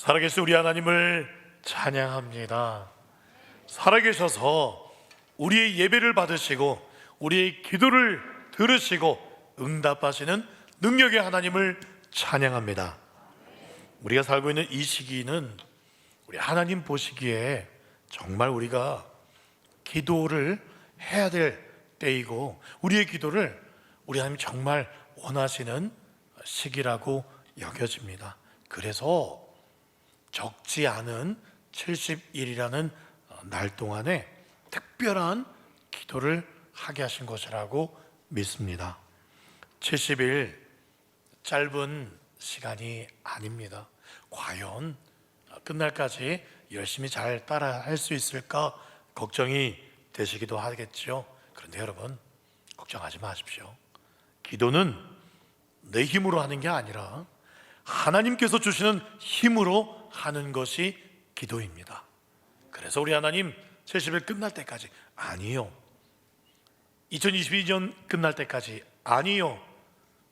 살아계신 우리 하나님을 찬양합니다. 살아계셔서 우리의 예배를 받으시고 우리의 기도를 들으시고 응답하시는 능력의 하나님을 찬양합니다. 우리가 살고 있는 이 시기는 우리 하나님 보시기에 정말 우리가 기도를 해야 될 때이고, 우리의 기도를 우리 하나님 정말 원하시는 시기라고 여겨집니다. 그래서 적지 않은 70일이라는 날 동안에 특별한 기도를 하게 하신 것이라고 믿습니다. 70일 짧은 시간이 아닙니다. 과연 끝날까지 열심히 잘 따라 할 수 있을까 걱정이 되시기도 하겠죠. 그런데 여러분, 걱정하지 마십시오. 기도는 내 힘으로 하는 게 아니라 하나님께서 주시는 힘으로 하는 것이 기도입니다. 그래서 우리 하나님 70일 끝날 때까지 아니요, 2022년 끝날 때까지 아니요,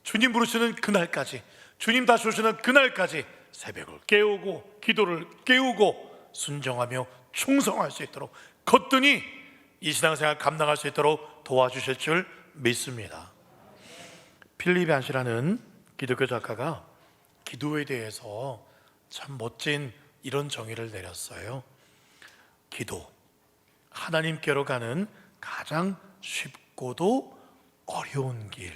주님 부르시는 그날까지, 주님 다시 오시는 그날까지 새벽을 깨우고 기도를 깨우고 순종하며 충성할 수 있도록 거뜬히 이 신앙생활 감당할 수 있도록 도와주실 줄 믿습니다. 필립 얀시라는 기독교 작가가 기도에 대해서 참 멋진 이런 정의를 내렸어요. 기도, 하나님께로 가는 가장 쉽고도 어려운 길,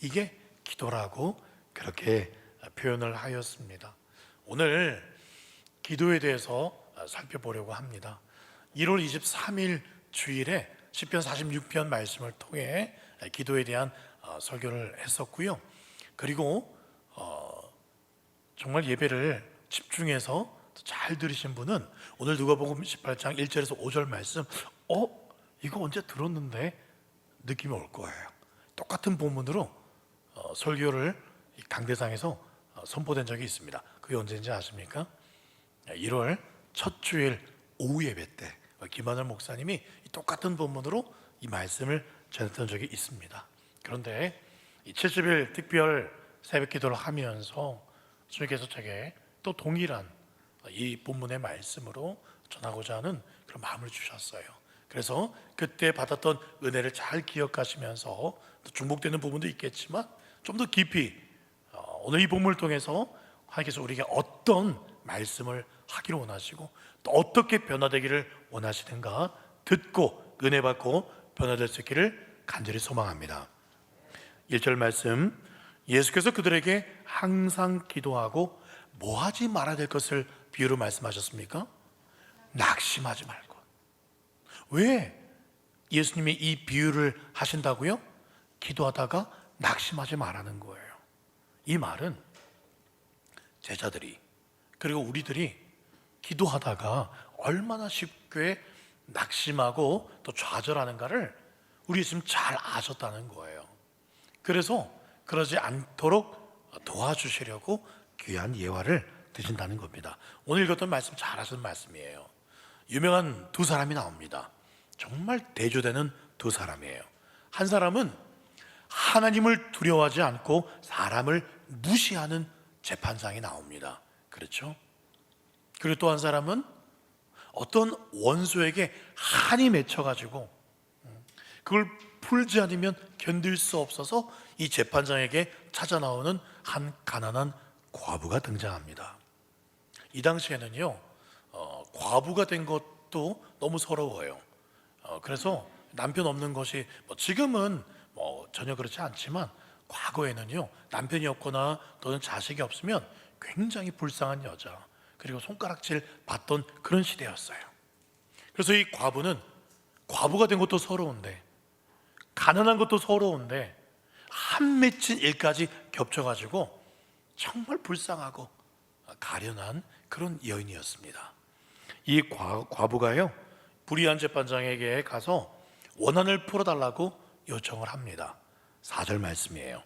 이게 기도라고 그렇게 표현을 하였습니다. 오늘 기도에 대해서 살펴보려고 합니다. 1월 23일 주일에 시편 46편 말씀을 통해 기도에 대한 설교를 했었고요. 그리고 정말 예배를 집중해서 잘 들으신 분은 오늘 누가복음 18장 1절에서 5절 말씀, 이거 언제 들었는데 느낌이 올 거예요. 똑같은 본문으로 설교를 강대상에서 선포된 적이 있습니다. 그게 언제인지 아십니까? 1월 첫 주일 오후 예배 때 김하늘 목사님이 똑같은 본문으로 이 말씀을 전했던 적이 있습니다. 그런데 이 70일 특별 새벽 기도를 하면서 주님께서 제게 또 동일한 이 본문의 말씀으로 전하고자 하는 그런 마음을 주셨어요. 그래서 그때 받았던 은혜를 잘 기억하시면서 또 중복되는 부분도 있겠지만 좀 더 깊이 오늘 이 본문을 통해서 하나님께서 우리에게 어떤 말씀을 하기를 원하시고 또 어떻게 변화되기를 원하시는가 듣고 은혜 받고 변화될 수 있기를 간절히 소망합니다. 1절 말씀, 예수께서 그들에게 항상 기도하고 뭐하지 말아야 될 것을 비유로 말씀하셨습니까? 낙심하지 말고. 왜 예수님이 이 비유를 하신다고요? 기도하다가 낙심하지 말라는 거예요. 이 말은 제자들이 그리고 우리들이 기도하다가 얼마나 쉽게 낙심하고 또 좌절하는가를 우리 예수님 잘 아셨다는 거예요. 그래서 그러지 않도록 도와주시려고 귀한 예화를 드신다는 겁니다. 오늘 읽었던 말씀 잘 하신 말씀이에요. 유명한 두 사람이 나옵니다. 정말 대조되는 두 사람이에요. 한 사람은 하나님을 두려워하지 않고 사람을 무시하는 재판장이 나옵니다. 그렇죠? 그리고 또 한 사람은 어떤 원수에게 한이 맺혀가지고 그걸 풀지 않으면 견딜 수 없어서 이 재판장에게 찾아 나오는 한 가난한 과부가 등장합니다. 이 당시에는요, 과부가 된 것도 너무 서러워요. 그래서 남편 없는 것이 지금은 전혀 그렇지 않지만 과거에는요, 남편이 없거나 또는 자식이 없으면 굉장히 불쌍한 여자, 그리고 손가락질 받던 그런 시대였어요. 그래서 이 과부는 과부가 된 것도 서러운데 가난한 것도 서러운데 한 맺힌 일까지 겹쳐가지고 정말 불쌍하고 가련한 그런 여인이었습니다. 이 과부가요, 불의한 재판장에게 가서 원한을 풀어달라고 요청을 합니다. 4절 말씀이에요.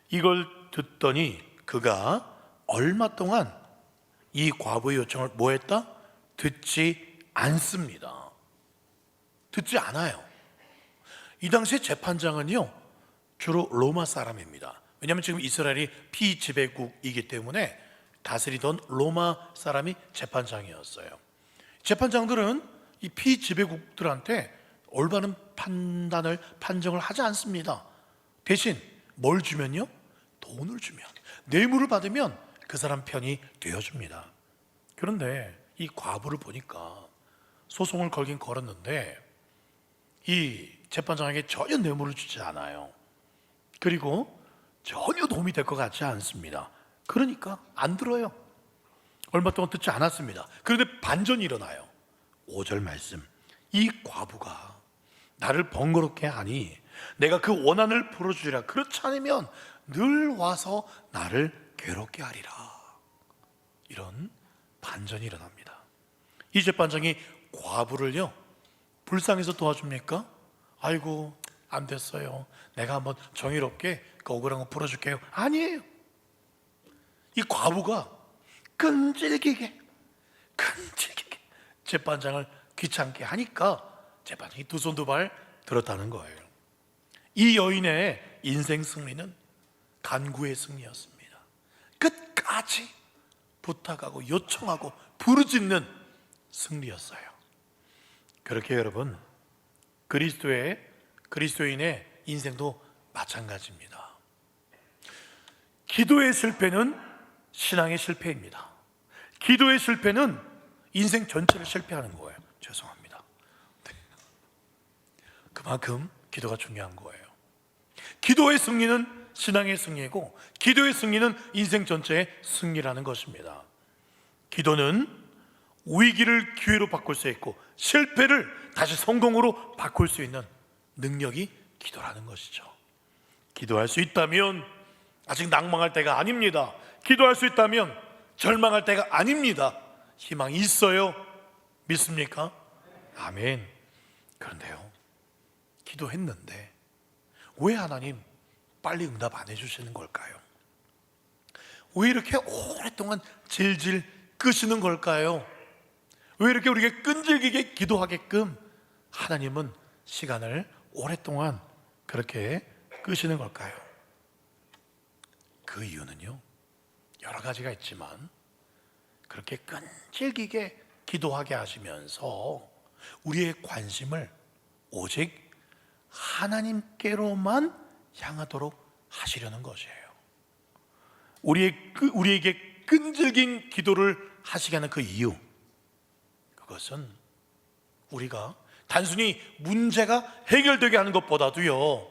이걸 듣더니 그가 얼마 동안 이 과부의 요청을 뭐 했다? 듣지 않습니다. 듣지 않아요. 이 당시에 재판장은요, 주로 로마 사람입니다. 왜냐하면 지금 이스라엘이 피지배국이기 때문에 다스리던 로마 사람이 재판장이었어요. 재판장들은 이 피지배국들한테 올바른 판정을 하지 않습니다. 대신 뭘 주면요? 돈을 주면, 뇌물을 받으면 그 사람 편이 되어줍니다. 그런데 이 과부를 보니까 소송을 걸긴 걸었는데 이 재판장에게 전혀 뇌물을 주지 않아요. 그리고 전혀 도움이 될 것 같지 않습니다. 그러니까 안 들어요. 얼마 동안 듣지 않았습니다. 그런데 반전이 일어나요. 5절 말씀, 이 과부가 나를 번거롭게 하니 내가 그 원한을 풀어주리라. 그렇지 않으면 늘 와서 나를 괴롭게 하리라. 이런 반전이 일어납니다. 이 재판장이 과부를요 불쌍해서 도와줍니까? 아이고 안 됐어요, 내가 한번 정의롭게 그 억울한 거 풀어줄게요. 아니에요. 이 과부가 끈질기게 재판장을 귀찮게 하니까 재판장이 두 손 두 발 들었다는 거예요. 이 여인의 인생 승리는 간구의 승리였습니다. 끝까지 부탁하고 요청하고 부르짖는 승리였어요. 그렇게 여러분, 그리스도인의 인생도 마찬가지입니다. 기도의 실패는 신앙의 실패입니다. 기도의 실패는 인생 전체를 실패하는 거예요. 죄송합니다. 네. 그만큼 기도가 중요한 거예요. 기도의 승리는 신앙의 승리이고, 기도의 승리는 인생 전체의 승리라는 것입니다. 기도는 위기를 기회로 바꿀 수 있고 실패를 다시 성공으로 바꿀 수 있는 능력이 기도라는 것이죠. 기도할 수 있다면 아직 낭망할 때가 아닙니다. 기도할 수 있다면 절망할 때가 아닙니다. 희망이 있어요. 믿습니까? 아멘. 그런데요, 기도했는데 왜 하나님 빨리 응답 안 해주시는 걸까요? 왜 이렇게 오랫동안 질질 끄시는 걸까요? 왜 이렇게 우리가 끈질기게 기도하게끔 하나님은 시간을 오랫동안 그렇게 끄시는 걸까요? 그 이유는요, 여러 가지가 있지만 그렇게 끈질기게 기도하게 하시면서 우리의 관심을 오직 하나님께로만 향하도록 하시려는 것이에요. 우리에게 끈질긴 기도를 하시게 하는 그 이유, 그것은 우리가 단순히 문제가 해결되게 하는 것보다도요,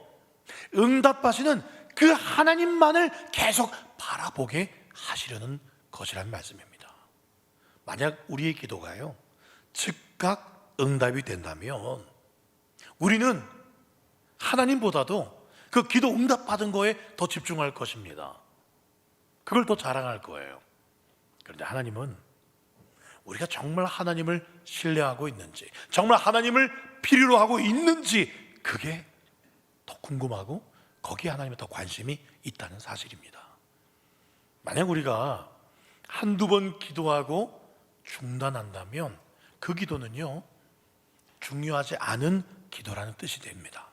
응답하시는 그 하나님만을 계속 바라보게 하시려는 것이라는 말씀입니다. 만약 우리의 기도가요 즉각 응답이 된다면 우리는 하나님보다도 그 기도 응답받은 거에 더 집중할 것입니다. 그걸 더 자랑할 거예요. 그런데 하나님은 우리가 정말 하나님을 신뢰하고 있는지, 정말 하나님을 필요로 하고 있는지, 그게 더 궁금하고 거기에 하나님의 더 관심이 있다는 사실입니다. 만약 우리가 한두 번 기도하고 중단한다면 그 기도는요 중요하지 않은 기도라는 뜻이 됩니다.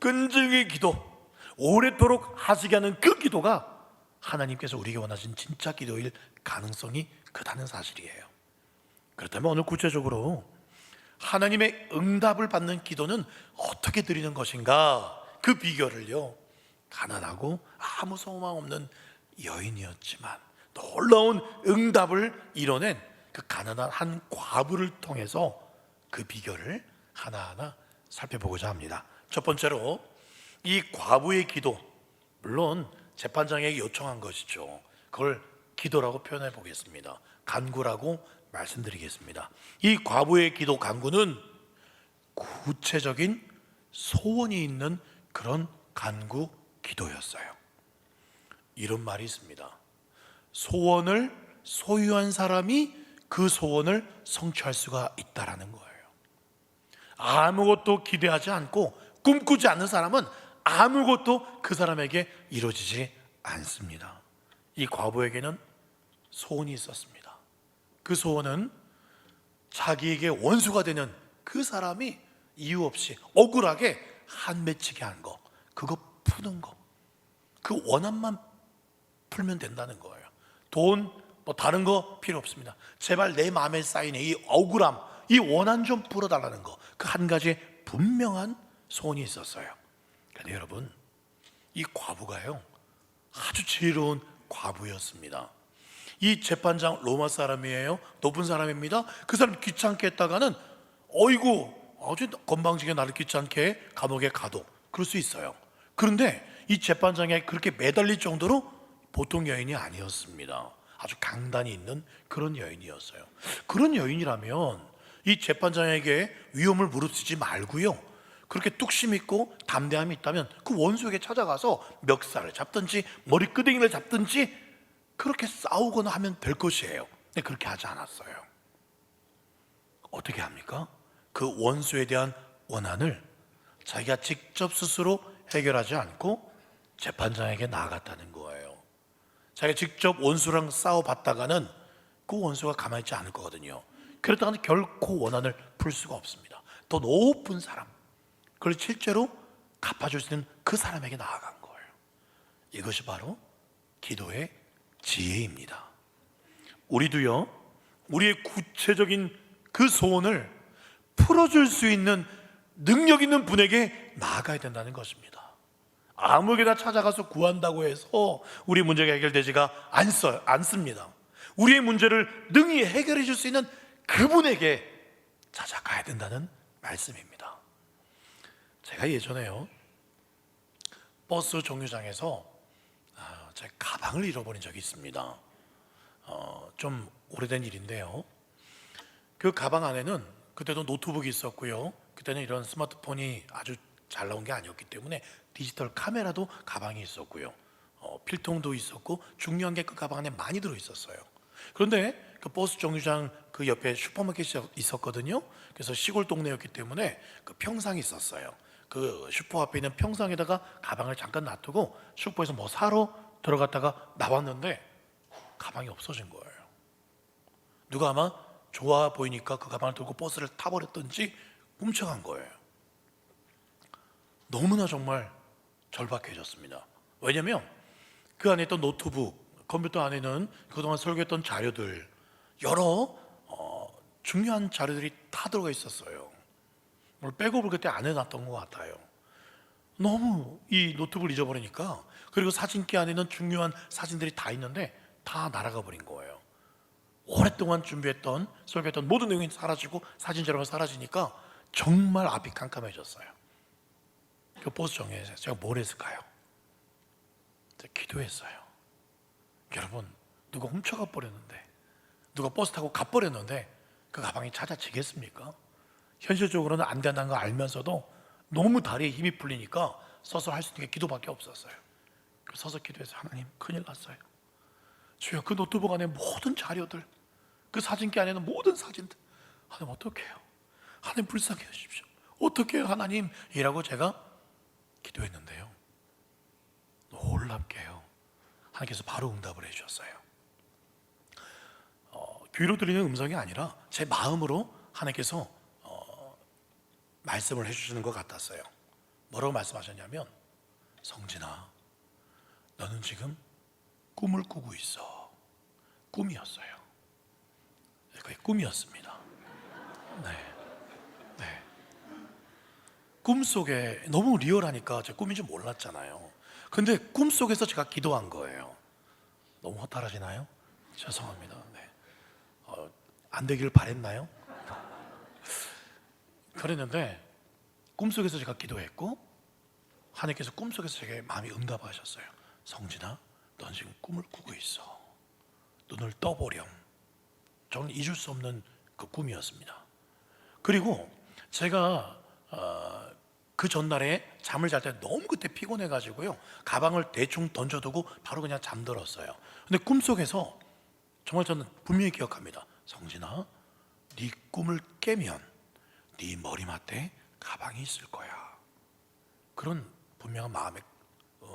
끈질기 기도, 오랫도록 하시게 하는 그 기도가 하나님께서 우리에게 원하신 진짜 기도일 가능성이 크다는 사실이에요. 그렇다면 오늘 구체적으로 하나님의 응답을 받는 기도는 어떻게 드리는 것인가, 그 비결을요 가난하고 아무 소망 없는 여인이었지만 놀라운 응답을 이뤄낸 그 가난한 한 과부를 통해서 그 비결을 하나하나 살펴보고자 합니다. 첫 번째로 이 과부의 기도, 물론 재판장에게 요청한 것이죠. 그걸 기도라고 표현해 보겠습니다. 간구라고 말씀드리겠습니다. 이 과부의 기도, 간구는 구체적인 소원이 있는 그런 간구 기도였어요. 이런 말이 있습니다. 소원을 소유한 사람이 그 소원을 성취할 수가 있다라는 거예요. 아무것도 기대하지 않고 꿈꾸지 않는 사람은 아무것도 그 사람에게 이루어지지 않습니다. 이 과부에게는 소원이 있었습니다. 그 소원은 자기에게 원수가 되는 그 사람이 이유 없이 억울하게 한 맺히게 한 거, 그거 푸는 거, 그 원한만 풀면 된다는 거예요. 돈, 뭐 다른 거 필요 없습니다. 제발 내 마음에 쌓이는 이 억울함, 이 원한 좀 풀어달라는 거, 그 한 가지 분명한 소원이 있었어요. 근데 여러분, 이 과부가요, 아주 지혜로운 과부였습니다. 이 재판장 로마 사람이에요. 높은 사람입니다. 그 사람 귀찮게 했다가는 어이구 아주 건방지게 나를 귀찮게 감옥에 가도 그럴 수 있어요. 그런데 이 재판장에 그렇게 매달릴 정도로 보통 여인이 아니었습니다. 아주 강단이 있는 그런 여인이었어요. 그런 여인이라면 이 재판장에게 위험을 무릅쓰지 말고요, 그렇게 뚝심 있고 담대함이 있다면 그 원수에게 찾아가서 멱살을 잡든지 머리끄댕이를 잡든지 그렇게 싸우거나 하면 될 것이에요. 근데 그렇게 하지 않았어요. 어떻게 합니까? 그 원수에 대한 원한을 자기가 직접 스스로 해결하지 않고 재판장에게 나아갔다는 거예요. 자기가 직접 원수랑 싸워봤다가는 그 원수가 가만히 있지 않을 거거든요. 그랬다가는 결코 원한을 풀 수가 없습니다. 더 높은 사람, 그걸 실제로 갚아줄 수 있는 그 사람에게 나아간 거예요. 이것이 바로 기도의 지혜입니다. 우리도요, 우리의 구체적인 그 소원을 풀어줄 수 있는 능력 있는 분에게 나아가야 된다는 것입니다. 아무에게나 찾아가서 구한다고 해서 우리 문제가 해결되지가 않습니다. 우리의 문제를 능히 해결해 줄 수 있는 그분에게 찾아가야 된다는 말씀입니다. 제가 예전에요, 버스 정류장에서 제 가방을 잃어버린 적이 있습니다. 좀 오래된 일인데요, 그 가방 안에는 그때도 노트북이 있었고요, 그때는 이런 스마트폰이 아주 잘 나온 게 아니었기 때문에 디지털 카메라도 가방에 있었고요, 필통도 있었고 중요한 게 그 가방 안에 많이 들어있었어요. 그런데 그 버스 정류장 그 옆에 슈퍼마켓이 있었거든요. 그래서 시골 동네였기 때문에 그 평상이 있었어요. 그 슈퍼 앞에 있는 평상에다가 가방을 잠깐 놔두고 슈퍼에서 뭐 사러 들어갔다가 나왔는데 가방이 없어진 거예요. 누가 아마 좋아 보이니까 그 가방을 들고 버스를 타버렸던지 훔쳐간 거예요. 너무나 정말 절박해졌습니다. 왜냐하면 그 안에 있던 노트북, 컴퓨터 안에는 그동안 설계했던 자료들, 여러 중요한 자료들이 다 들어가 있었어요. 뭘 백업을 그때 안 해놨던 것 같아요. 너무 이 노트북을 잊어버리니까, 그리고 사진기 안에는 중요한 사진들이 다 있는데 다 날아가 버린 거예요. 오랫동안 준비했던 설계했던 모든 내용이 사라지고 사진 자료가 사라지니까 정말 앞이 깜깜해졌어요. 그 버스 정류장에서 제가 뭘 했을까요? 제가 기도했어요. 여러분, 누가 훔쳐가 버렸는데, 누가 버스 타고 가버렸는데 그 가방이 찾아지겠습니까? 현실적으로는 안 된다는 거 알면서도 너무 다리에 힘이 풀리니까 서서 할 수 있는 게 기도밖에 없었어요. 서서 기도해서, 하나님, 큰일 났어요. 주여, 그 노트북 안에 모든 자료들, 그 사진기 안에는 모든 사진들, 하나님 어떡해요? 하나님 불쌍해 주십시오. 어떡해요 하나님? 이라고 제가 기도했는데요, 놀랍게요, 하나님께서 바로 응답을 해주셨어요. 귀로 들리는 음성이 아니라 제 마음으로 하나님께서 말씀을 해주시는 것 같았어요. 뭐라고 말씀하셨냐면, 성진아, 너는 지금 꿈을 꾸고 있어. 꿈이었어요. 그게 꿈이었습니다. 네. 꿈속에 너무 리얼하니까 제 꿈인 줄 몰랐잖아요. 근데 꿈속에서 제가 기도한 거예요. 너무 허탈하시나요? 죄송합니다. 네. 안 되기를 바랬나요? 그랬는데 꿈속에서 제가 기도했고 하나님께서 꿈속에서 제게 마음이 응답하셨어요. 성진아, 넌 지금 꿈을 꾸고 있어. 눈을 떠보렴. 저는 잊을 수 없는 그 꿈이었습니다. 그리고 제가 그 전날에 잠을 잘 때 너무 그때 피곤해가지고요, 가방을 대충 던져두고 바로 그냥 잠들었어요. 근데 꿈속에서 정말 저는 분명히 기억합니다. 성진아, 네 꿈을 깨면 네 머리맡에 가방이 있을 거야. 그런 분명한 마음의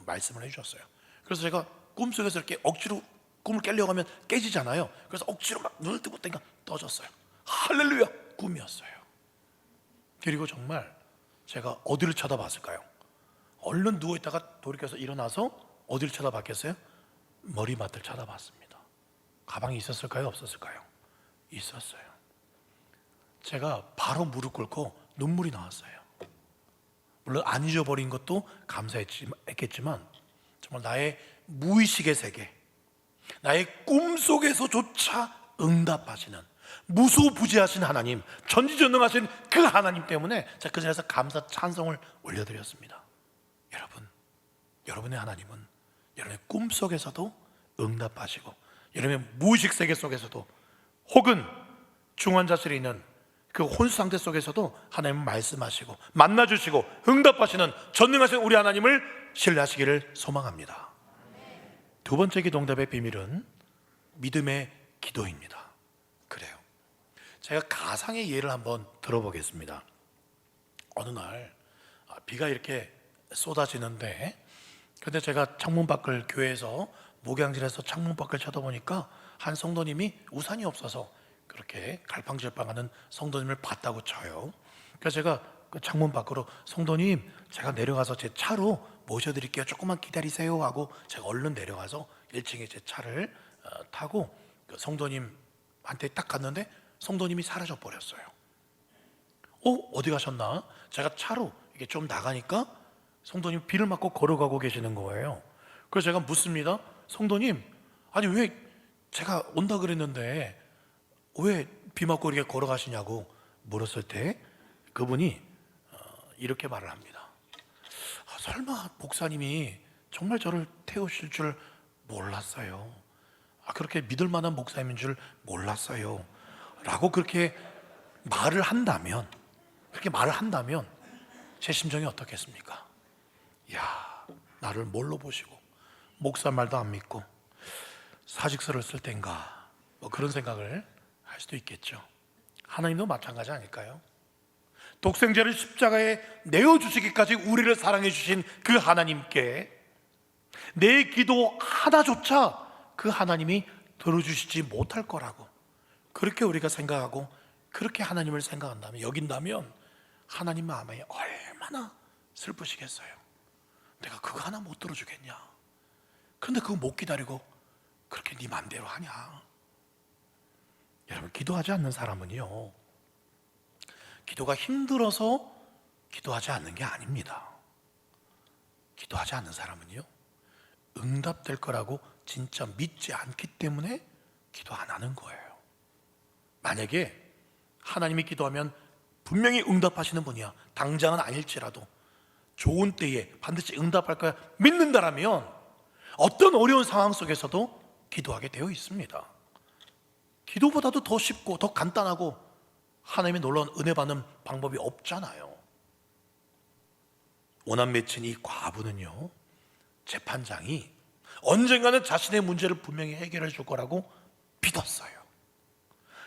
말씀을 해주셨어요. 그래서 제가 꿈속에서 이렇게 억지로 꿈을 깨려고 하면 깨지잖아요. 그래서 억지로 막 눈을 뜨고 땡겨 떠졌어요. 할렐루야! 꿈이었어요. 그리고 정말 제가 어디를 쳐다봤을까요? 얼른 누워있다가 돌이켜서 일어나서 어디를 쳐다봤겠어요? 머리맡을 쳐다봤습니다. 가방이 있었을까요? 없었을까요? 있었어요. 제가 바로 무릎 꿇고 눈물이 나왔어요. 물론 안 잊어버린 것도 감사했겠지만 정말 나의 무의식의 세계, 나의 꿈속에서조차 응답하시는 무소부지하신 하나님, 전지전능하신 그 하나님 때문에 제가 그 자리에서 감사 찬송을 올려드렸습니다. 여러분, 여러분의 하나님은 여러분의 꿈속에서도 응답하시고 여러분의 무의식 세계 속에서도 혹은 중환자실에 있는 그 혼수 상태 속에서도 하나님은 말씀하시고 만나주시고 응답하시는 전능하신 우리 하나님을 신뢰하시기를 소망합니다. 두 번째 기도응답의 비밀은 믿음의 기도입니다. 그래요. 제가 가상의 예를 한번 들어보겠습니다. 어느 날 비가 이렇게 쏟아지는데, 근데 제가 창문 밖을, 교회에서 목양질에서 창문 밖을 쳐다보니까 한 성도님이 우산이 없어서 그렇게 갈팡질팡하는 성도님을 봤다고 쳐요. 그래서 제가 그 창문 밖으로, 성도님 제가 내려가서 제 차로 모셔드릴게요, 조금만 기다리세요 하고 제가 얼른 내려가서 1층에 제 차를 타고 그 성도님한테 딱 갔는데 성도님이 사라져 버렸어요. 어디 가셨나? 제가 차로 이게 좀 나가니까 성도님 비를 맞고 걸어가고 계시는 거예요. 그래서 제가 묻습니다. 성도님, 아니 왜 제가 온다 그랬는데 왜 비 맞고 이렇게 걸어가시냐고 물었을 때 그분이 이렇게 말을 합니다. 설마 목사님이 정말 저를 태우실 줄 몰랐어요. 그렇게 믿을 만한 목사님인 줄 몰랐어요 라고 그렇게 말을 한다면, 그렇게 말을 한다면 제 심정이 어떻겠습니까? 야, 나를 뭘로 보시고 목사 말도 안 믿고 사직서를 쓸 땐가, 뭐 그런 생각을 할 수도 있겠죠. 하나님도 마찬가지 아닐까요? 독생자를 십자가에 내어주시기까지 우리를 사랑해 주신 그 하나님께 내 기도 하나조차 그 하나님이 들어주시지 못할 거라고 그렇게 우리가 생각하고 그렇게 하나님을 생각한다면, 여긴다면 하나님 마음에 얼마나 슬프시겠어요. 내가 그거 하나 못 들어주겠냐? 근데 그거 못 기다리고 그렇게 네 맘대로 하냐? 여러분, 기도하지 않는 사람은요, 기도가 힘들어서 기도하지 않는 게 아닙니다. 기도하지 않는 사람은요, 응답될 거라고 진짜 믿지 않기 때문에 기도 안 하는 거예요. 만약에 하나님이 기도하면 분명히 응답하시는 분이야, 당장은 아닐지라도 좋은 때에 반드시 응답할 거야 믿는다라면 어떤 어려운 상황 속에서도 기도하게 되어 있습니다. 기도보다도 더 쉽고 더 간단하고 하나님의 놀라운 은혜 받는 방법이 없잖아요. 오남 맺힌 이 과부는요, 재판장이 언젠가는 자신의 문제를 분명히 해결해 줄 거라고 믿었어요.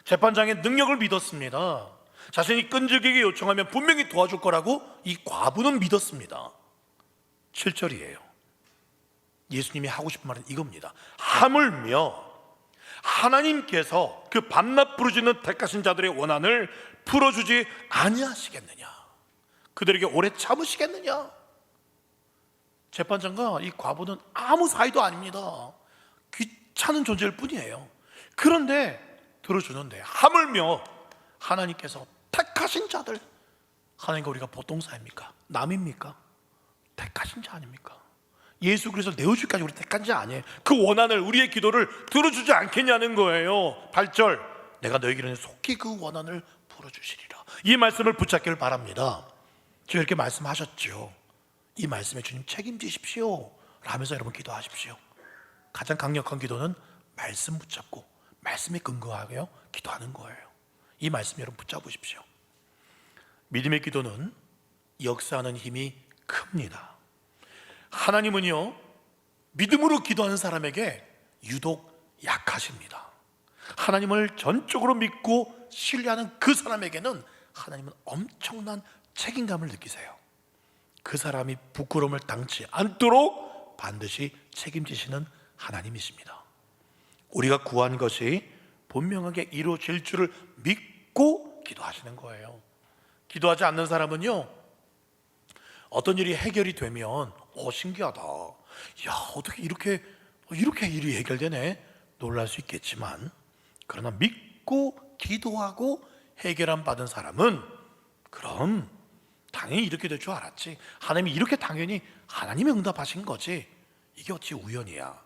재판장의 능력을 믿었습니다. 자신이 끈질기게 요청하면 분명히 도와줄 거라고 이 과부는 믿었습니다. 7절이에요. 예수님이 하고 싶은 말은 이겁니다. 하물며 하나님께서 그 밤낮 부르짖는 택하신 자들의 원한을 풀어주지 아니하시겠느냐? 그들에게 오래 참으시겠느냐? 재판장과 이 과부는 아무 사이도 아닙니다. 귀찮은 존재일 뿐이에요. 그런데 들어주는데, 하물며 하나님께서 택하신 자들, 하나님과 우리가 보통 사입니까? 남입니까? 택하신 자 아닙니까? 예수 그리스도를 내어주기까지 우리 택한 자 아니에요. 그 원한을, 우리의 기도를 들어주지 않겠냐는 거예요. 8절, 내가 너희에게는 속히 그 원한을 풀어주시리라. 이 말씀을 붙잡기를 바랍니다. 저 이렇게 말씀하셨죠. 이 말씀에 주님 책임지십시오 라면서 여러분 기도하십시오. 가장 강력한 기도는 말씀 붙잡고 말씀에 근거하여 기도하는 거예요. 이 말씀 여러분 붙잡으십시오. 믿음의 기도는 역사하는 힘이 큽니다. 하나님은요, 믿음으로 기도하는 사람에게 유독 약하십니다. 하나님을 전적으로 믿고 신뢰하는 그 사람에게는 하나님은 엄청난 책임감을 느끼세요. 그 사람이 부끄러움을 당치 않도록 반드시 책임지시는 하나님이십니다. 우리가 구한 것이 분명하게 이루어질 줄을 믿고 기도하시는 거예요. 기도하지 않는 사람은요, 어떤 일이 해결이 되면 신기하다, 야 어떻게 이렇게 일이 해결되네, 놀랄 수 있겠지만, 그러나 믿고 기도하고 해결함 받은 사람은 그럼 당연히 이렇게 될 줄 알았지, 하나님이 이렇게 당연히 하나님의 응답하신 거지, 이게 어찌 우연이야,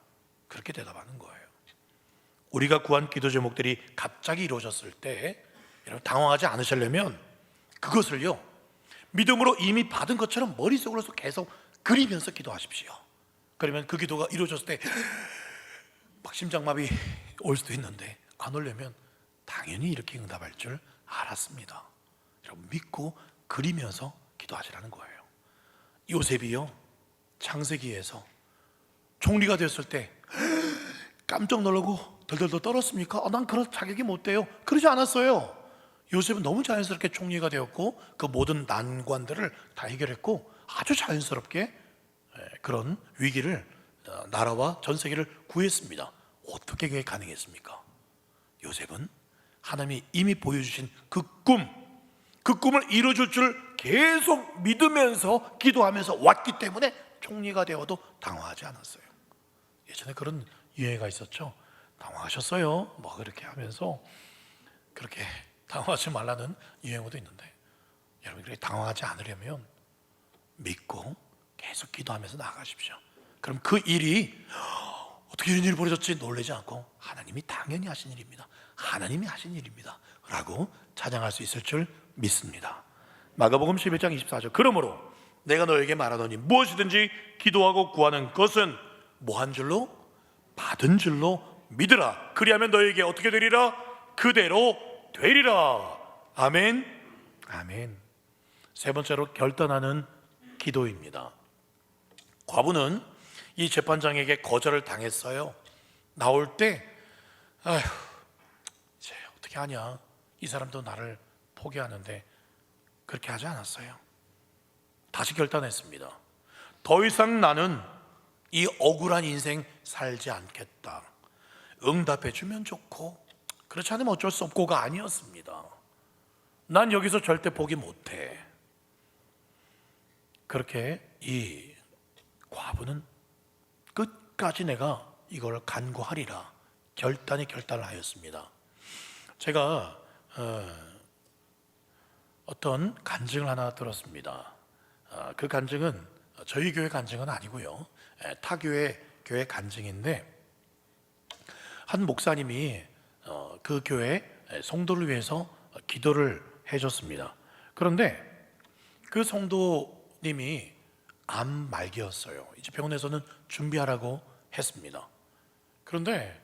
그렇게 대답하는 거예요. 우리가 구한 기도 제목들이 갑자기 이루어졌을 때 여러분 당황하지 않으시려면 그것을요, 믿음으로 이미 받은 것처럼 머릿속으로 계속 그리면서 기도하십시오. 그러면 그 기도가 이루어졌을 때 막 심장마비 올 수도 있는데, 안 오려면 당연히 이렇게 응답할 줄 알았습니다. 여러분 믿고 그리면서 기도하시라는 거예요. 요셉이요, 창세기에서 총리가 됐을 때 깜짝 놀라고 덜덜덜 떨었습니까? 난 그럴 자격이 못 돼요, 그러지 않았어요. 요셉은 너무 자연스럽게 총리가 되었고 그 모든 난관들을 다 해결했고 아주 자연스럽게 그런 위기를, 나라와 전 세계를 구했습니다. 어떻게 그게 가능했습니까? 요셉은 하나님이 이미 보여주신 그 꿈을 이루어줄 줄 계속 믿으면서 기도하면서 왔기 때문에 총리가 되어도 당황하지 않았어요. 예전에 그런 유행가 있었죠. 당황하셨어요, 뭐 그렇게 하면서. 그렇게 당황하지 말라는 유행어도 있는데, 여러분 그렇게 당황하지 않으려면 믿고 계속 기도하면서 나아가십시오. 그럼 그 일이 어떻게 이런 일이 벌어졌지 놀라지 않고, 하나님이 당연히 하신 일입니다, 하나님이 하신 일입니다 라고 찬양할 수 있을 줄 믿습니다. 마가복음 11장 24절, 그러므로 내가 너에게 말하노니 무엇이든지 기도하고 구하는 것은 뭐한 줄로? 받은 줄로 믿으라. 그리하면 너에게 어떻게 되리라? 그대로 되리라. 아멘. 아멘. 세 번째로 결단하는 기도입니다. 과부는 이 재판장에게 거절을 당했어요. 나올 때 아휴, 이제 어떻게 하냐, 이 사람도 나를 포기하는데, 그렇게 하지 않았어요. 다시 결단했습니다. 더 이상 나는 이 억울한 인생 살지 않겠다. 응답해 주면 좋고 그렇지 않으면 어쩔 수 없고가 아니었습니다. 난 여기서 절대 포기 못해. 그렇게 이 과부는 끝까지 내가 이걸 간구하리라 결단을 하였습니다. 제가 어떤 간증을 하나 들었습니다. 그 간증은 저희 교회 간증은 아니고요, 타 교회 간증인데, 한 목사님이 그 교회 성도를 위해서 기도를 해줬습니다. 그런데 그 성도님이 암 말기였어요. 이제 병원에서는 준비하라고 했습니다. 그런데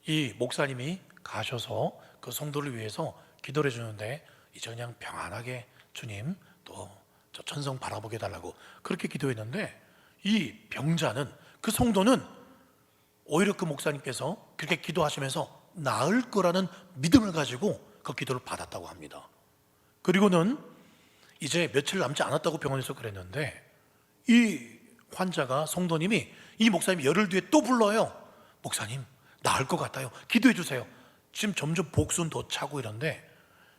이 목사님이 가셔서 그 성도를 위해서 기도를 해주는데, 이제 그냥 평안하게 주님 또 저 천성 바라보게 해달라고 그렇게 기도했는데, 이 병자는, 그 성도는 오히려 그 목사님께서 그렇게 기도하시면서 나을 거라는 믿음을 가지고 그 기도를 받았다고 합니다. 그리고는 이제 며칠 남지 않았다고 병원에서 그랬는데, 이 환자가, 성도님이 이 목사님 열흘 뒤에 또 불러요. 목사님 나을 것 같아요, 기도해 주세요. 지금 점점 복수는 더 차고 이런데,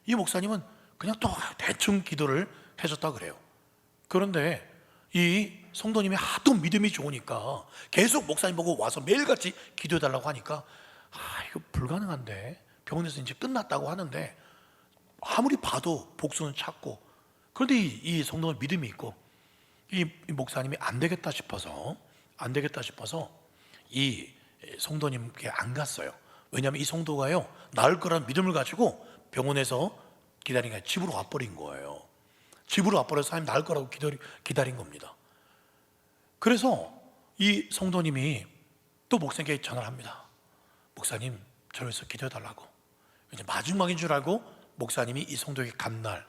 이 목사님은 그냥 또 대충 기도를 해줬다 그래요. 그런데 이 성도님이 하도 믿음이 좋으니까 계속 목사님 보고 와서 매일같이 기도해달라고 하니까, 이거 불가능한데, 병원에서 이제 끝났다고 하는데 아무리 봐도 복수는 찾고, 그런데 이 성도는 믿음이 있고, 이 목사님이 안 되겠다 싶어서 이 성도님께 안 갔어요. 왜냐하면 이 성도가요, 나을 거라는 믿음을 가지고 병원에서 기다리니까 집으로 와버린 거예요. 집으로 와버려서 하나님 나을 거라고 기다린 겁니다. 그래서 이 성도님이 또 목사님께 전화를 합니다. 목사님 저를 위해서 기도해달라고. 이제 마지막인 줄 알고 목사님이 이 성도에게 간날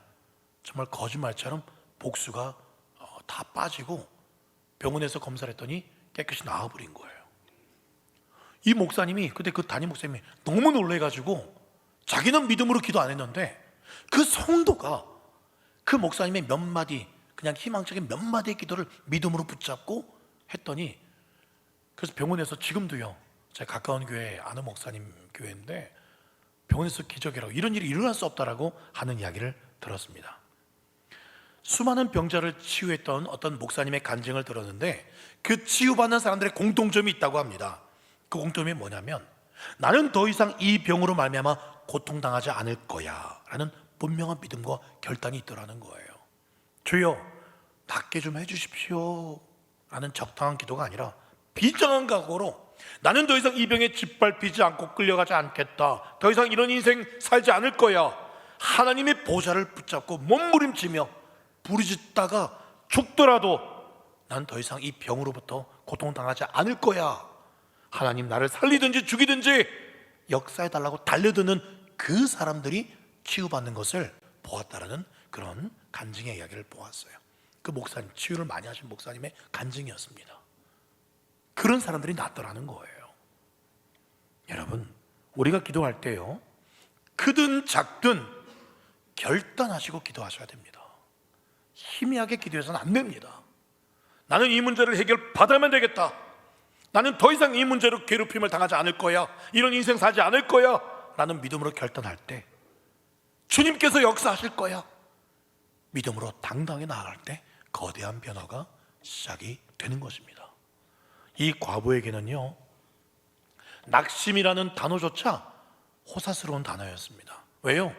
정말 거짓말처럼 복수가 다 빠지고 병원에서 검사를 했더니 깨끗이 나아버린 거예요. 이 목사님이, 그때 그 담임 목사님이 너무 놀래가지고 자기는 믿음으로 기도 안 했는데, 그 성도가 그 목사님의 몇 마디, 그냥 희망적인 몇 마디의 기도를 믿음으로 붙잡고 했더니, 그래서 병원에서 지금도요, 제가 가까운 교회 아는 목사님 교회인데, 병원에서 기적이라고, 이런 일이 일어날 수 없다라고 하는 이야기를 들었습니다. 수많은 병자를 치유했던 어떤 목사님의 간증을 들었는데, 그 치유받는 사람들의 공통점이 있다고 합니다. 그 공통점이 뭐냐면, 나는 더 이상 이 병으로 말미암아 고통당하지 않을 거야 라는 분명한 믿음과 결단이 있더라는 거예요. 주여 낫게 좀 해주십시오 라는 적당한 기도가 아니라 비장한 각오로 나는 더 이상 이 병에 짓밟히지 않고 끌려가지 않겠다, 더 이상 이런 인생 살지 않을 거야, 하나님의 보좌를 붙잡고 몸부림치며 부르짖다가 죽더라도 난 더 이상 이 병으로부터 고통당하지 않을 거야, 하나님 나를 살리든지 죽이든지 역사해달라고 달려드는 그 사람들이 치유받는 것을 보았다라는 그런 간증의 이야기를 보았어요. 그 목사님, 치유를 많이 하신 목사님의 간증이었습니다. 그런 사람들이 낫더라는 거예요. 여러분, 우리가 기도할 때요, 크든 작든 결단하시고 기도하셔야 됩니다. 희미하게 기도해서는 안 됩니다. 나는 이 문제를 해결받아야만 되겠다, 나는 더 이상 이 문제로 괴롭힘을 당하지 않을 거야, 이런 인생 살지 않을 거야 라는 믿음으로 결단할 때 주님께서 역사하실 거야, 믿음으로 당당히 나아갈 때 거대한 변화가 시작이 되는 것입니다. 이 과부에게는요, 낙심이라는 단어조차 호사스러운 단어였습니다. 왜요?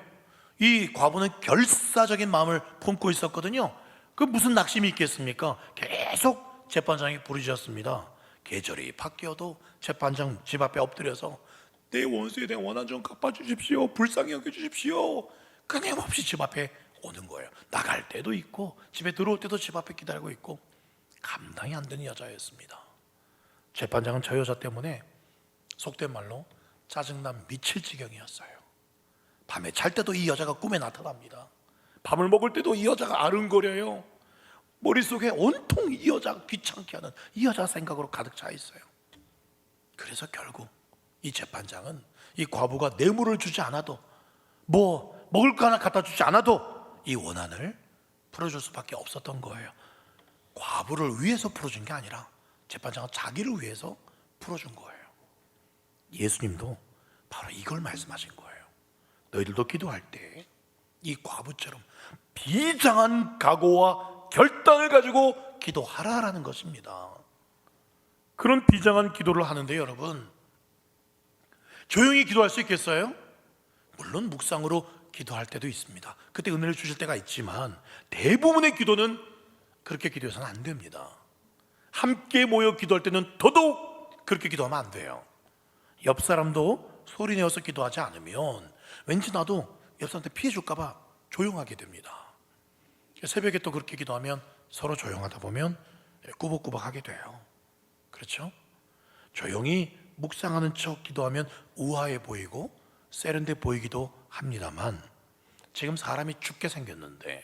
이 과부는 결사적인 마음을 품고 있었거든요. 그 무슨 낙심이 있겠습니까? 계속 재판장이 부르짖었습니다. 계절이 바뀌어도 재판장 집 앞에 엎드려서 내 원수에 대한 원한 좀 갚아주십시오, 불쌍히 여겨주십시오, 끊임없이 집 앞에 오는 거예요. 나갈 때도 있고 집에 들어올 때도 집 앞에 기다리고 있고 감당이 안 되는 여자였습니다. 재판장은 저 여자 때문에 속된 말로 짜증난 미칠 지경이었어요. 밤에 잘 때도 이 여자가 꿈에 나타납니다. 밥을 먹을 때도 이 여자가 아른거려요. 머릿속에 온통 이 여자가 귀찮게 하는 이 여자 생각으로 가득 차 있어요. 그래서 결국 이 재판장은 이 과부가 뇌물을 주지 않아도, 뭐 먹을 거 하나 갖다 주지 않아도 이 원한을 풀어줄 수밖에 없었던 거예요. 과부를 위해서 풀어준 게 아니라 재판장은 자기를 위해서 풀어준 거예요. 예수님도 바로 이걸 말씀하신 거예요. 너희들도 기도할 때 이 과부처럼 비장한 각오와 결단을 가지고 기도하라라는 것입니다. 그런 비장한 기도를 하는데 여러분, 조용히 기도할 수 있겠어요? 물론 묵상으로 기도할 때도 있습니다. 그때 은혜를 주실 때가 있지만 대부분의 기도는 그렇게 기도해서는 안 됩니다. 함께 모여 기도할 때는 더더욱 그렇게 기도하면 안 돼요. 옆 사람도 소리 내어서 기도하지 않으면 왠지 나도 옆 사람한테 피해 줄까 봐 조용하게 됩니다. 새벽에 또 그렇게 기도하면 서로 조용하다 보면 꾸벅꾸벅하게 돼요. 그렇죠? 조용히 묵상하는 척 기도하면 우아해 보이고 세련돼 보이기도 합니다만, 지금 사람이 죽게 생겼는데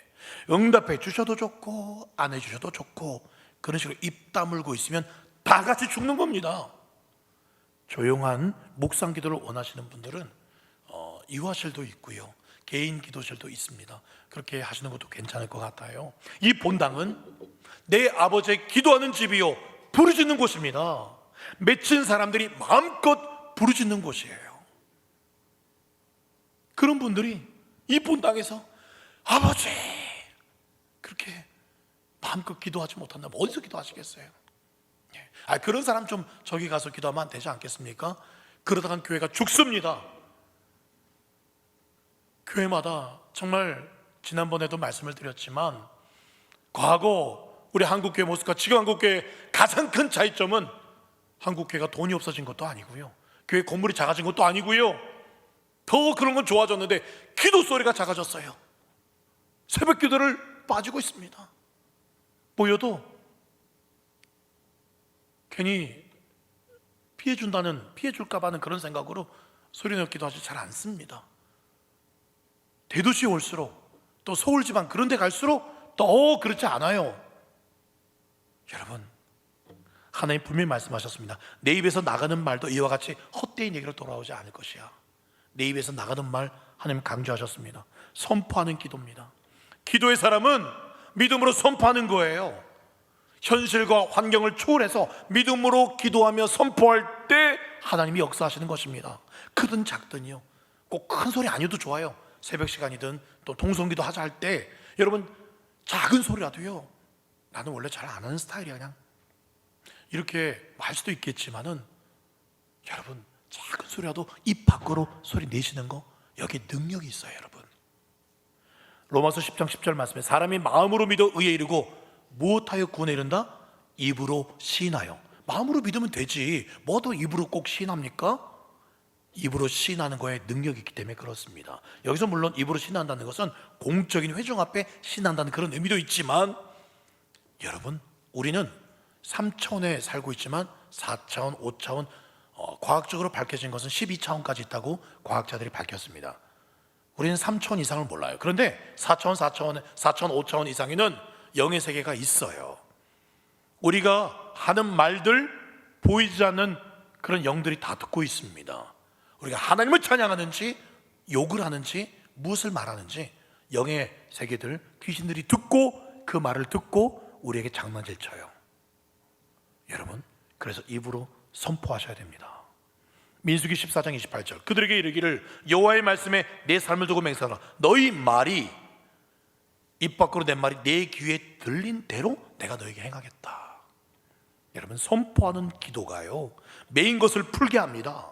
응답해 주셔도 좋고 안 해주셔도 좋고 그런 식으로 입 다물고 있으면 다 같이 죽는 겁니다. 조용한 묵상 기도를 원하시는 분들은 이화실도 있고요, 개인 기도실도 있습니다. 그렇게 하시는 것도 괜찮을 것 같아요. 이 본당은 내 아버지의 기도하는 집이요 부르짖는 곳입니다. 맺힌 사람들이 마음껏 부르짖는 곳이에요. 그런 분들이 이 본당에서 아버지 그렇게 마음껏 기도하지 못한다면 어디서 기도하시겠어요? 그런 사람 좀 저기 가서 기도하면 안 되지 않겠습니까? 그러다간 교회가 죽습니다. 교회마다 정말 지난번에도 말씀을 드렸지만 과거 우리 한국교회 모습과 지금 한국교회의 가장 큰 차이점은 한국교회가 돈이 없어진 것도 아니고요, 교회 건물이 작아진 것도 아니고요, 더 그런 건 좋아졌는데 기도 소리가 작아졌어요. 새벽 기도를 빠지고 있습니다. 모여도 괜히 피해 줄까 봐는 그런 생각으로 소리 내어 기도하지 잘 않습니다. 대도시에 올수록 또 서울 지방 그런 데 갈수록 더 그렇지 않아요. 여러분, 하나님 분명히 말씀하셨습니다. 내 입에서 나가는 말도 이와 같이 헛되이 얘기로 돌아오지 않을 것이야. 내 입에서 나가는 말 하나님 강조하셨습니다. 선포하는 기도입니다. 기도의 사람은 믿음으로 선포하는 거예요. 현실과 환경을 초월해서 믿음으로 기도하며 선포할 때 하나님이 역사하시는 것입니다. 크든 작든요, 꼭 큰 소리 아니어도 좋아요. 새벽 시간이든 또 동성기도 하자 할 때 여러분 작은 소리라도요, 나는 원래 잘 안 하는 스타일이야 그냥 이렇게 할 수도 있겠지만은 여러분 작은 소리라도 입 밖으로 소리 내시는 거, 여기에 능력이 있어요, 여러분. 로마서 10장 10절 말씀에 사람이 마음으로 믿어 의에 이르고 무엇하여 구원에 이른다? 입으로 시인하여. 마음으로 믿으면 되지, 뭐도 입으로 꼭 시인합니까? 입으로 시인하는 거에 능력이 있기 때문에 그렇습니다. 여기서 물론 입으로 시인한다는 것은 공적인 회중 앞에 시인한다는 그런 의미도 있지만, 여러분, 우리는 3차원에 살고 있지만 4차원, 5차원, 과학적으로 밝혀진 것은 12차원까지 있다고 과학자들이 밝혔습니다. 우리는 3차원 이상을 몰라요. 그런데 4차원, 5차원 이상에는 영의 세계가 있어요. 우리가 하는 말들, 보이지 않는 그런 영들이 다 듣고 있습니다. 우리가 하나님을 찬양하는지 욕을 하는지 무엇을 말하는지 영의 세계들, 귀신들이 듣고 그 말을 듣고 우리에게 장난질 쳐요. 여러분, 그래서 입으로 선포하셔야 됩니다. 민수기 14장 28절, 그들에게 이르기를 여호와의 말씀에 내 삶을 두고 맹세하라. 너희 말이, 입 밖으로 낸 말이 내 귀에 들린 대로 내가 너에게 행하겠다. 여러분, 선포하는 기도가요, 매인 것을 풀게 합니다.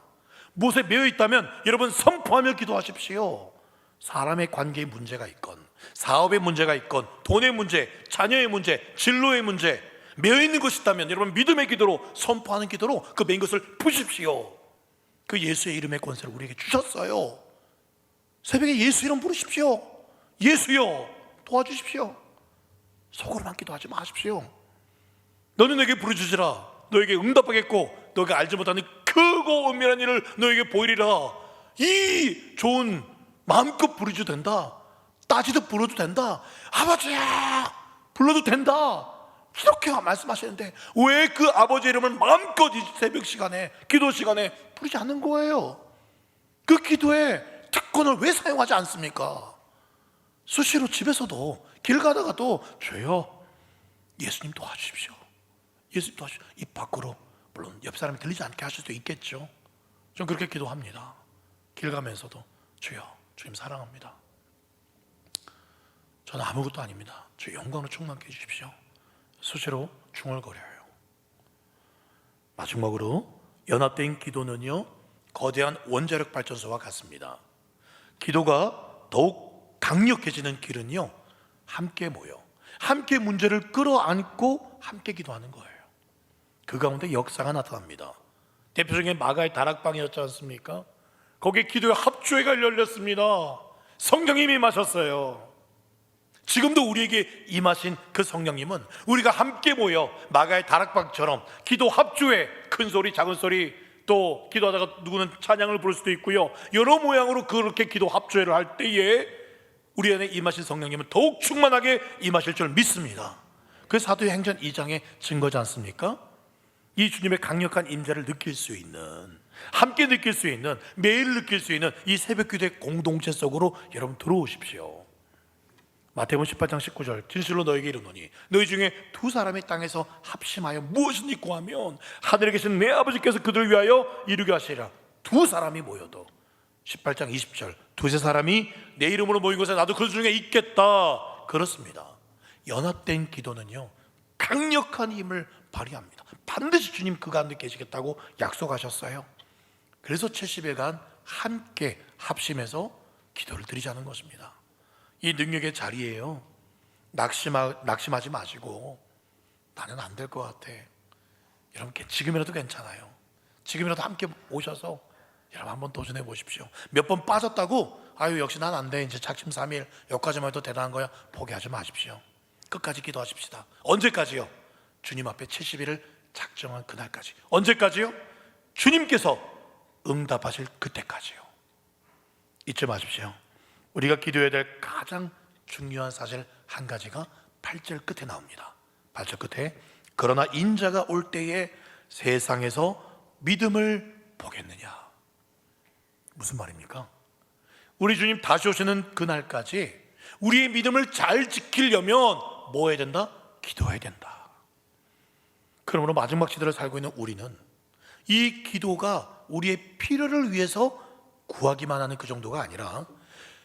무엇에 매여 있다면 여러분 선포하며 기도하십시오. 사람의 관계에 문제가 있건, 사업의 문제가 있건, 돈의 문제, 자녀의 문제, 진로의 문제, 매여 있는 것이 있다면 여러분 믿음의 기도로, 선포하는 기도로 그 매인 것을 푸십시오. 그 예수의 이름의 권세를 우리에게 주셨어요. 새벽에 예수 이름 부르십시오. 예수여 도와주십시오. 속으로만 기도하지 마십시오. 너는 내게 부르짖으라. 너에게 응답하겠고 너가 알지 못하는 크고 은밀한 일을 너에게 보이리라. 이 좋은 마음껏 부르셔도 된다. 따지듯 불러도 된다. 아버지야 불러도 된다. 이렇게 말씀하시는데 왜 그 아버지 이름을 마음껏 이 새벽 시간에, 기도 시간에 부르지 않는 거예요? 그 기도에 특권을 왜 사용하지 않습니까? 수시로 집에서도 길 가다가도 주여 예수님 도와주십시오. 예수님 도와주십시오. 입 밖으로, 물론 옆 사람이 들리지 않게 하실 수도 있겠죠. 전 그렇게 기도합니다. 길 가면서도 주여 주님 사랑합니다. 저는 아무것도 아닙니다. 주의 영광으로 충만케 해주십시오. 수시로 중얼거려요. 마지막으로 연합된 기도는요, 거대한 원자력 발전소와 같습니다. 기도가 더욱 강력해지는 길은요, 함께 모여 함께 문제를 끌어안고 함께 기도하는 거예요. 그 가운데 역사가 나타납니다. 대표적인 마가의 다락방이었지 않습니까? 거기에 기도의 합주회가 열렸습니다. 성령님이 임하셨어요. 지금도 우리에게 임하신 그 성령님은 우리가 함께 모여 마가의 다락방처럼 기도 합주회, 큰 소리 작은 소리, 또 기도하다가 누구는 찬양을 부를 수도 있고요, 여러 모양으로 그렇게 기도 합주회를 할 때에 우리 안에 임하신 성령님은 더욱 충만하게 임하실 줄 믿습니다. 그 사도행전 2장의 증거지 않습니까? 이 주님의 강력한 임재를 느낄 수 있는, 함께 느낄 수 있는, 매일 느낄 수 있는 이 새벽기도의 공동체 속으로 여러분 들어오십시오. 마태복음 18장 19절, 진실로 너에게 이르노니 너희 중에 두 사람이 땅에서 합심하여 무엇을 입고 하면 하늘에 계신 내 아버지께서 그들을 위하여 이루게 하시리라. 두 사람이 모여도, 18장 20절, 두세 사람이 내 이름으로 모인 곳에 나도 그 중에 있겠다. 그렇습니다. 연합된 기도는요, 강력한 힘을 발휘합니다. 반드시 주님 그 가운데 계시겠다고 약속하셨어요. 그래서 70일간 함께 합심해서 기도를 드리자는 것입니다. 이 능력의 자리예요. 낙심하지 마시고 나는 안 될 것 같아. 여러분 지금이라도 괜찮아요. 지금이라도 함께 오셔서 여러분 한번 도전해 보십시오. 몇 번 빠졌다고 아유 역시 난 안 돼, 이제 작심삼일 여기까지만 해도 대단한 거야, 포기하지 마십시오. 끝까지 기도하십시다. 언제까지요? 주님 앞에 70일을 작정한 그날까지. 언제까지요? 주님께서 응답하실 그때까지요. 잊지 마십시오. 우리가 기도해야 될 가장 중요한 사실 한 가지가 8절 끝에 나옵니다. 8절 끝에 그러나 인자가 올 때에 세상에서 믿음을 보겠느냐. 무슨 말입니까? 우리 주님 다시 오시는 그날까지 우리의 믿음을 잘 지키려면 뭐 해야 된다? 기도해야 된다. 그러므로 마지막 시대를 살고 있는 우리는 이 기도가 우리의 필요를 위해서 구하기만 하는 그 정도가 아니라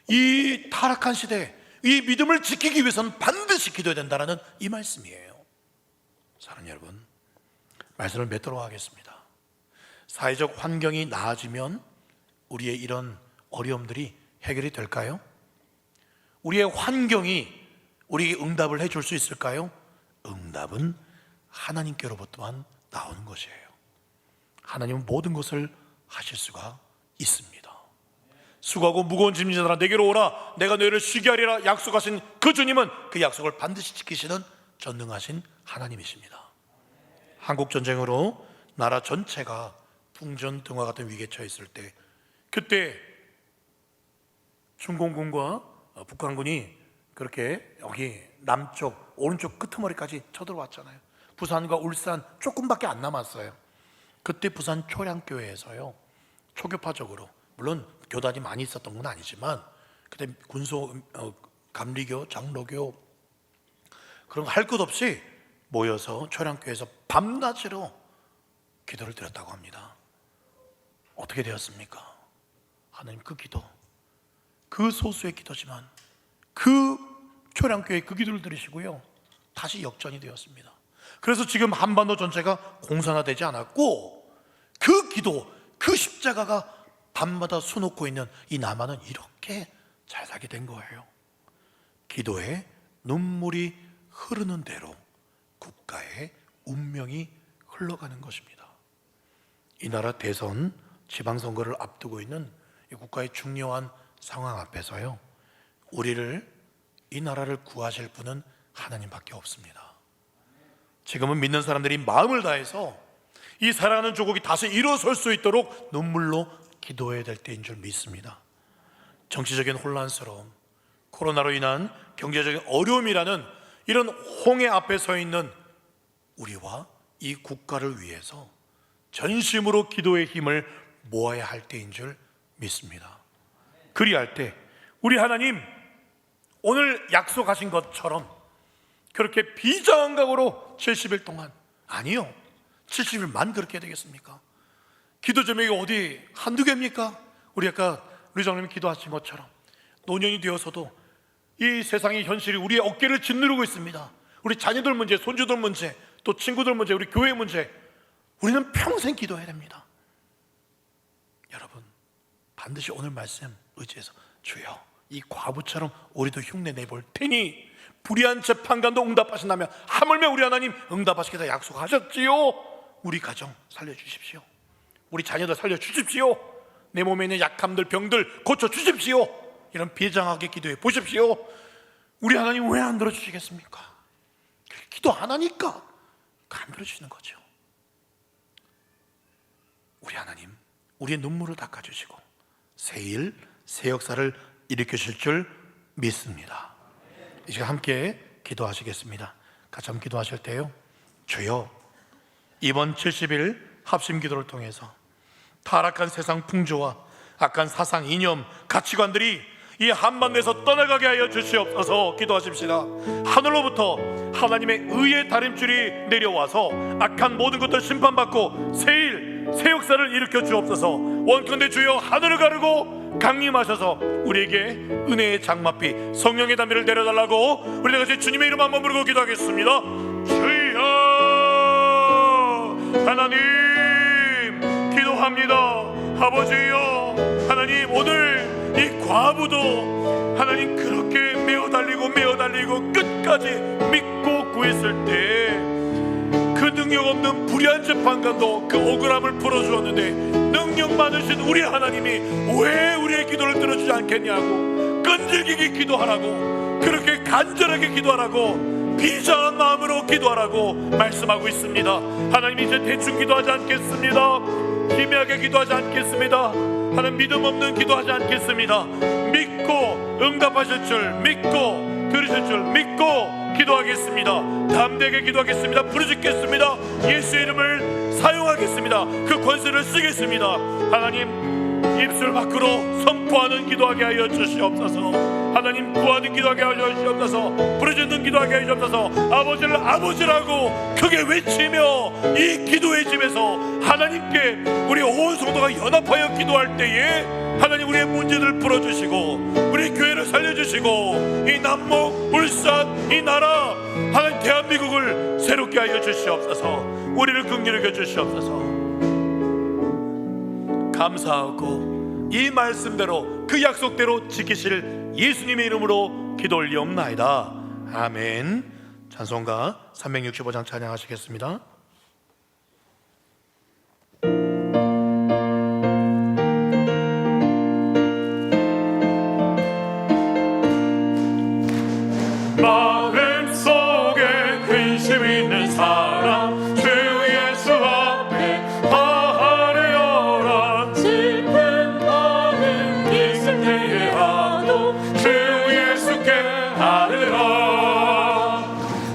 이 타락한 시대에 이 믿음을 지키기 위해서는 반드시 기도해야 된다는 이 말씀이에요. 사랑하는 여러분, 말씀을 맺도록 하겠습니다. 사회적 환경이 나아지면 우리의 이런 어려움들이 해결이 될까요? 우리의 환경이 우리에게 응답을 해줄 수 있을까요? 응답은 하나님께로부터만 나오는 것이에요. 하나님은 모든 것을 하실 수가 있습니다. 수고하고 무거운 짐진 자들아 내게로 오라, 내가 너희를 쉬게 하리라 약속하신 그 주님은 그 약속을 반드시 지키시는 전능하신 하나님이십니다. 한국전쟁으로 나라 전체가 풍전등화 같은 위기에 처했을 때, 그때 중공군과 북한군이 그렇게 여기 남쪽 오른쪽 끄트머리까지 쳐들어왔잖아요. 부산과 울산 조금밖에 안 남았어요. 그때 부산 초량교회에서요, 초교파적으로, 물론 교단이 많이 있었던 건 아니지만 그때 군소 감리교, 장로교 그런 거 할 것 없이 모여서 초량교회에서 밤낮으로 기도를 드렸다고 합니다. 어떻게 되었습니까? 하나님 그 기도, 그 소수의 기도지만 그 초량교회 그 기도를 들으시고요, 다시 역전이 되었습니다. 그래서 지금 한반도 전체가 공산화되지 않았고, 그 기도, 그 십자가가 밤마다 수놓고 있는 이 남한은 이렇게 잘 살게 된 거예요. 기도에 눈물이 흐르는 대로 국가의 운명이 흘러가는 것입니다. 이 나라 대선 지방선거를 앞두고 있는 이 국가의 중요한 상황 앞에서요, 우리를, 이 나라를 구하실 분은 하나님밖에 없습니다. 지금은 믿는 사람들이 마음을 다해서 이 사랑하는 조국이 다시 일어설 수 있도록 눈물로 기도해야 될 때인 줄 믿습니다. 정치적인 혼란스러움, 코로나로 인한 경제적인 어려움이라는 이런 홍해 앞에 서 있는 우리와 이 국가를 위해서 전심으로 기도의 힘을 모아야 할 때인 줄 믿습니다. 그리할 때 우리 하나님 오늘 약속하신 것처럼 그렇게 비장각으로 70일 동안, 아니요, 70일만 그렇게 되겠습니까? 기도 제목이 어디 한두 개입니까? 우리 아까 우리 장로님이 기도하신 것처럼 노년이 되어서도 이 세상의 현실이 우리의 어깨를 짓누르고 있습니다. 우리 자녀들 문제, 손주들 문제, 또 친구들 문제, 우리 교회 문제, 우리는 평생 기도해야 됩니다. 여러분, 반드시 오늘 말씀 의지해서 주여, 이 과부처럼 우리도 흉내 내볼 테니 불의한 재판관도 응답하신다면 하물며 우리 하나님 응답하시겠다 약속하셨지요. 우리 가정 살려주십시오. 우리 자녀들 살려주십시오. 내 몸에 있는 약함들, 병들 고쳐주십시오. 이런 비장하게 기도해 보십시오. 우리 하나님 왜 안 들어주시겠습니까? 기도 안 하니까 안 들어주시는 거죠. 우리 하나님, 우리의 눈물을 닦아주시고 새 일, 새 역사를 일으키실 줄 믿습니다. 이 시간 함께 기도하시겠습니다. 같이 한번 기도하실 때요, 주여, 이번 70일 합심 기도를 통해서 타락한 세상 풍조와 악한 사상, 이념, 가치관들이 이 한반도에서 떠나가게 하여 주시옵소서. 기도하십시다. 하늘로부터 하나님의 의의 다림줄이 내려와서 악한 모든 것들 심판받고 새일, 새 역사를 일으켜 주옵소서. 원컨대 주여, 하늘을 가르고 강림하셔서 우리에게 은혜의 장마비, 성령의 담비를 내려달라고 우리 다 같이 주님의 이름 한번 부르고 기도하겠습니다. 주여, 하나님 기도합니다. 아버지여, 하나님 오늘 이 과부도 하나님 그렇게 메어 달리고 끝까지 믿고 구했을 때 그 능력 없는 불의한 재판관도 그 억울함을 풀어주었는데 능력 많으신 우리 하나님이 왜 우리의 기도를 들어주지 않겠냐고, 끈질기게 기도하라고, 그렇게 간절하게 기도하라고, 비장한 마음으로 기도하라고 말씀하고 있습니다. 하나님 이제 대충 기도하지 않겠습니다. 희미하게 기도하지 않겠습니다. 하나님 믿음 없는 기도하지 않겠습니다. 믿고 응답하실 줄 믿고 들으실 줄 믿고 기도하겠습니다. 담대하게 기도하겠습니다. 부르짖겠습니다. 예수의 이름을 사용하겠습니다. 그 권세를 쓰겠습니다. 하나님 입술 밖으로 선포하는 기도하게 하여 주시옵소서. 하나님 구하는 기도하게 하여 주시옵소서. 부르짖는 기도하게 하여 주시옵소서. 아버지를 아버지라고 크게 외치며 이 기도의 집에서 하나님께 우리 온 성도가 연합하여 기도할 때에 하나님 우리의 문제들을 풀어주시고 우리 교회를 살려주시고 이 남목, 울산, 이 나라 하나님 대한민국을 새롭게 하여 주시옵소서. 우리를 긍휼히 여겨 주시옵소서. 감사하고 이 말씀대로 그 약속대로 지키실 예수님의 이름으로 기도 올리옵나이다. 아멘. 찬송가 365장 찬양하시겠습니다. 마음속에 근심 있는 사람 주 예수 앞에 다하려라. 슬픈 마음 있을 때에라도 주 예수께 아뢰라.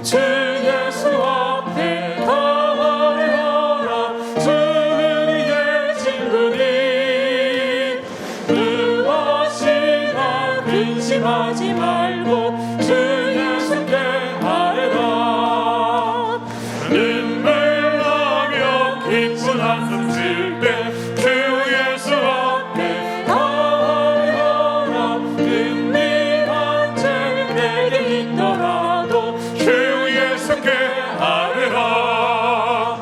주 예수 앞에 다하려라. 주 우리의 친구니 무엇이나 근심하지 말고 기쁜 한숨 쉴 때 주 예수 앞에 다하려라. 은밀한 죄 내게 있더라도 주 예수께 아뢰라.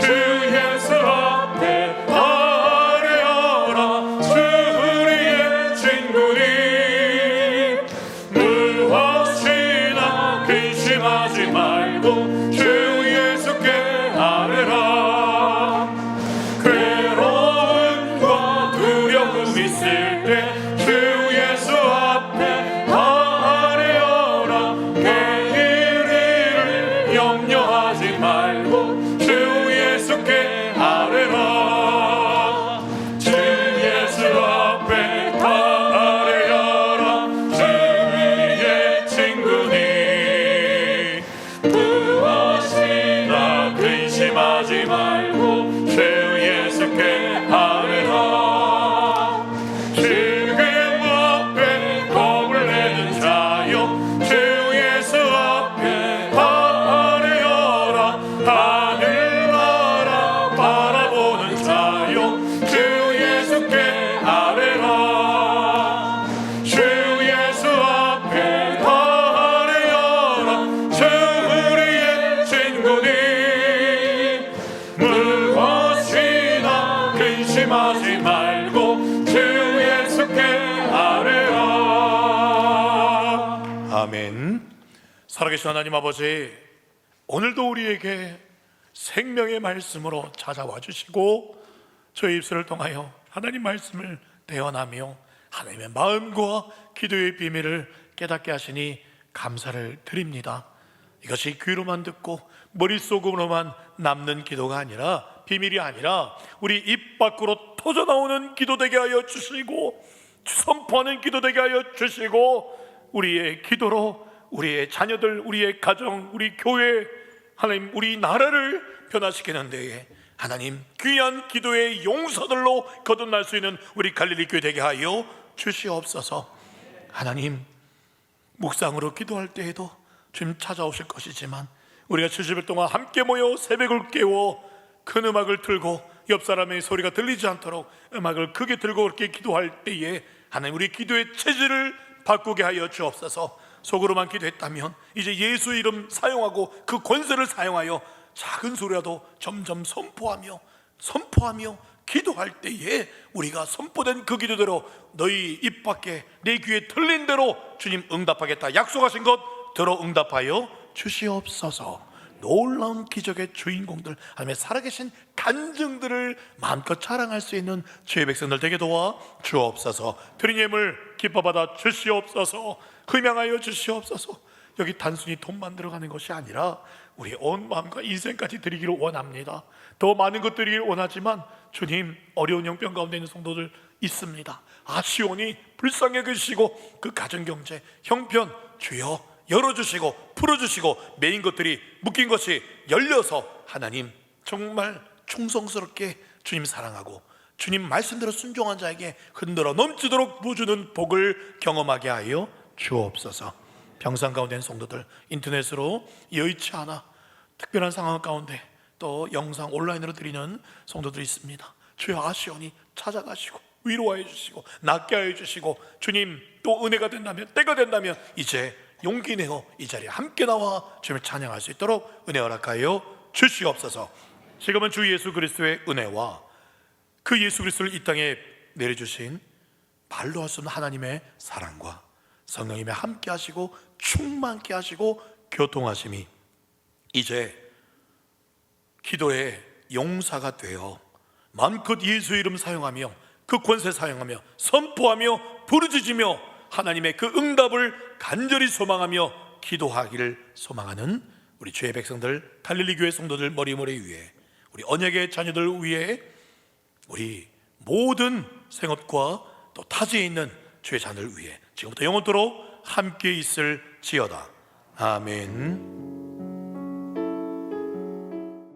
주 예수 앞에 다하려라. 주 우리의 친구니 무엇이나 근심하지 말고 주 예수께 아뢰라. 있을 때 주 예수 앞에 아뢰어라. 내일을 염려하지 말고 주 예수께 아뢰라. 주 예수 앞에 아뢰어라. 주 우리의 친구니 무엇이나 근심하지 말고 주 예수께 아뢰라. 근심하지 말고 주 예수께 아뢰라. 아멘. 살아계신 하나님 아버지, 오늘도 우리에게 생명의 말씀으로 찾아와 주시고 저희 입술을 통하여 하나님 말씀을 대언하며 하나님의 마음과 기도의 비밀을 깨닫게 하시니 감사를 드립니다. 이것이 귀로만 듣고 머릿속으로만 남는 기도가 아니라, 비밀이 아니라 우리 입 밖으로 터져나오는 기도 되게 하여 주시고 선포하는 기도 되게 하여 주시고 우리의 기도로 우리의 자녀들, 우리의 가정, 우리 교회, 하나님 우리 나라를 변화시키는 데에 하나님 귀한 기도의 용서들로 거듭날 수 있는 우리 갈릴리 교회 되게 하여 주시옵소서. 하나님 묵상으로 기도할 때에도 주님 찾아오실 것이지만 우리가 70일 동안 함께 모여 새벽을 깨워 큰 음악을 틀고 옆 사람의 소리가 들리지 않도록 음악을 크게 들고 그렇게 기도할 때에 하나님 우리 기도의 체질을 바꾸게 하여 주옵소서. 속으로만 기도했다면 이제 예수 이름 사용하고 그 권세를 사용하여 작은 소리라도 점점 선포하며 기도할 때에 우리가 선포된 그 기도대로 너희 입 밖에 내 귀에 들린 대로 주님 응답하겠다 약속하신 것 들어 응답하여 주시옵소서. 놀라운 기적의 주인공들, 하나님의 살아계신 간증들을 마음껏 자랑할 수 있는 주의 백성들 되게 도와 주옵소서. 드린 예물 기뻐받아 주시옵소서. 흠양하여 주시옵소서. 여기 단순히 돈만 들어가는 것이 아니라 우리 온 마음과 인생까지 드리기를 원합니다. 더 많은 것 드리기를 원하지만 주님, 어려운 형편 가운데 있는 성도들 있습니다. 아시오니 불쌍히 계시고 그 가정경제 형편 주여 열어주시고 풀어주시고 메인 것들이 묶인 것이 열려서 하나님 정말 충성스럽게 주님 사랑하고 주님 말씀대로 순종한 자에게 흔들어 넘치도록 부어주는 복을 경험하게 하여 주옵소서. 병상 가운데 있는 성도들 인터넷으로 여의치 않아 특별한 상황 가운데 또 영상 온라인으로 드리는 성도들이 있습니다. 주여 아시오니 찾아가시고 위로하여 주시고 낫게 하여 주시고 주님 또 은혜가 된다면 때가 된다면 이제 용기 내어 이 자리에 함께 나와 주님을 찬양할 수 있도록 은혜 허락하여 주시옵소서. 지금은 주 예수 그리스도의 은혜와 그 예수 그리스도를 이 땅에 내려주신 말로 할 수 없는 하나님의 사랑과 성령님의 함께 하시고 충만케 하시고 교통하심이 이제 기도의 용사가 되어 마음껏 예수의 이름 사용하며 그 권세 사용하며 선포하며 부르짖으며 하나님의 그 응답을 간절히 소망하며 기도하기를 소망하는 우리 주의 백성들, 갈릴리 교회 성도들 머리머리 위에, 우리 언약의 자녀들 위에, 우리 모든 생업과 또 타지에 있는 주의 자녀들 위해 지금부터 영원토록 함께 있을지어다. 아멘.